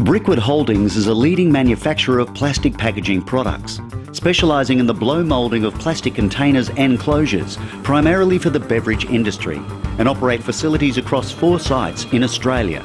Brickwood Holdings is a leading manufacturer of plastic packaging products, specialising in the blow moulding of plastic containers and closures, primarily for the beverage industry, and operate facilities across 4 sites in Australia.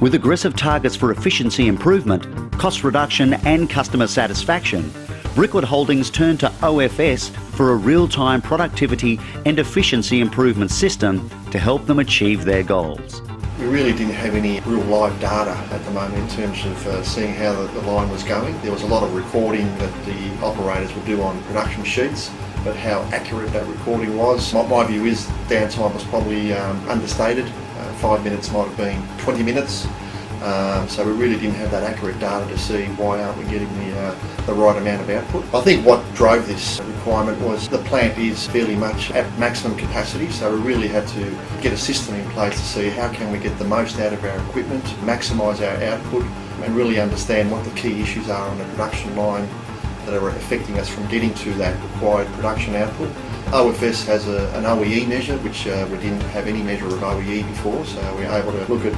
With aggressive targets for efficiency improvement, cost reduction and customer satisfaction, Brickwood Holdings turned to OFS for a real-time productivity and efficiency improvement system to help them achieve their goals. We really didn't have any real live data at the moment in terms of seeing how the line was going. There was a lot of recording that the operators would do on production sheets, but how accurate that recording was. My view is downtime was probably understated. 5 minutes might have been 20 minutes. So we really didn't have that accurate data to see why aren't we getting the right amount of output. I think what drove this requirement was the plant is fairly much at maximum capacity, so we really had to get a system in place to see how can we get the most out of our equipment, maximise our output and really understand what the key issues are on the production line that are affecting us from getting to that required production output. OFS has an OEE measure, which we didn't have any measure of OEE before, so we're able to look at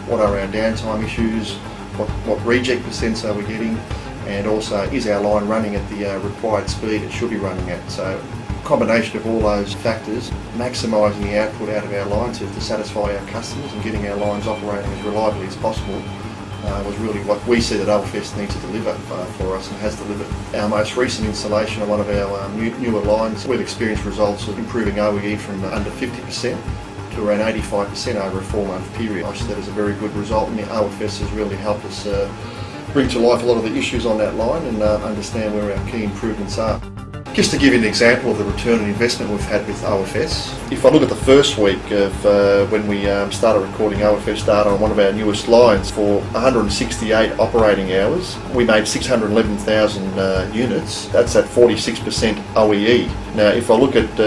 what are our downtime issues, what reject percents are we getting, and also is our line running at the required speed it should be running at. So a combination of all those factors, maximising the output out of our lines to satisfy our customers and getting our lines operating as reliably as possible was really what we see that OFS needs to deliver for us and has delivered. Our most recent installation of one of our newer lines, we've experienced results of improving OEE from under 50% to around 85% over a 4-month period. I see that as a very good result, and the OFS has really helped us bring to life a lot of the issues on that line and understand where our key improvements are. Just to give you an example of the return on investment we've had with OFS, if I look at the first week of when we started recording OFS data on one of our newest lines, for 168 operating hours, we made 611,000 units. That's at 46% OEE. Now, if I look at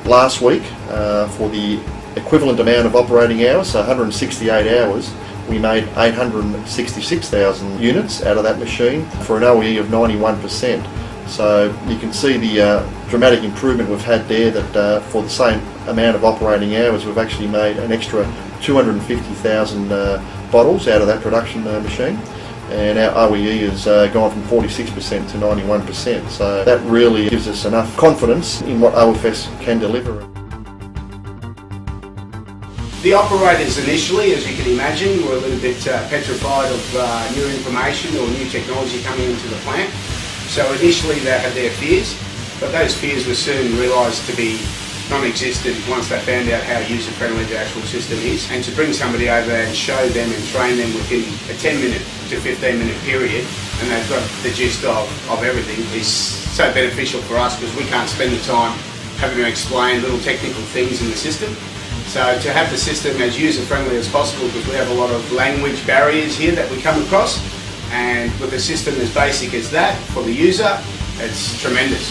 last week, for the equivalent amount of operating hours, so 168 hours, we made 866,000 units out of that machine for an OEE of 91%. So you can see the dramatic improvement we've had there, that for the same amount of operating hours we've actually made an extra 250,000 bottles out of that production machine, and our OEE has gone from 46% to 91%. So that really gives us enough confidence in what OFS can deliver. The operators initially, as you can imagine, were a little bit petrified of new information or new technology coming into the plant. So initially they had their fears, but those fears were soon realised to be non-existent once they found out how user-friendly the actual system is. And to bring somebody over and show them and train them within a 10-minute to 15-minute period, and they've got the gist of everything, is so beneficial for us because we can't spend the time having to explain little technical things in the system. So to have the system as user-friendly as possible, because we have a lot of language barriers here that we come across, and with a system as basic as that for the user, it's tremendous.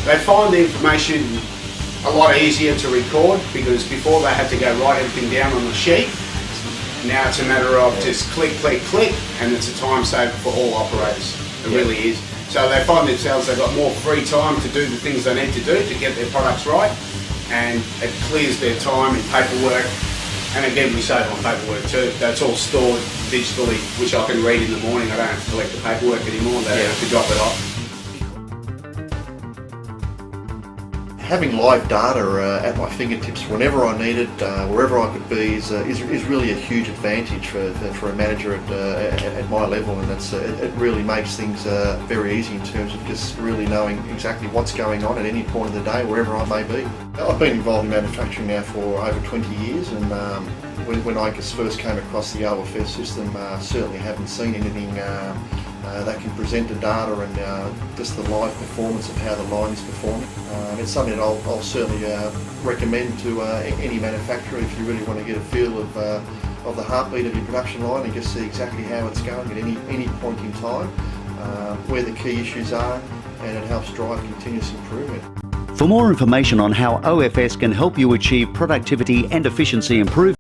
They find the information a lot easier to record, because before they had to go write everything down on the sheet. Now it's a matter of just click, click, click, and it's a time saver for all operators. It really is. So they find themselves, they've got more free time to do the things they need to do to get their products right, and it clears their time in paperwork. And again, we save on paperwork too. That's all stored digitally, which I can read in the morning. I don't have to collect the paperwork anymore. They don't have to drop it off. Having live data at my fingertips whenever I need it, wherever I could be, is really a huge advantage for a manager at my level, and it really makes things very easy in terms of just really knowing exactly what's going on at any point of the day, wherever I may be. I've been involved in manufacturing now for over 20 years, and when I first came across the OFS system, certainly haven't seen anything that can present the data and just the live performance of how the line is performing. It's something that I'll certainly recommend to any manufacturer if you really want to get a feel of the heartbeat of your production line and just see exactly how it's going at any point in time, where the key issues are, and it helps drive continuous improvement. For more information on how OFS can help you achieve productivity and efficiency improvement,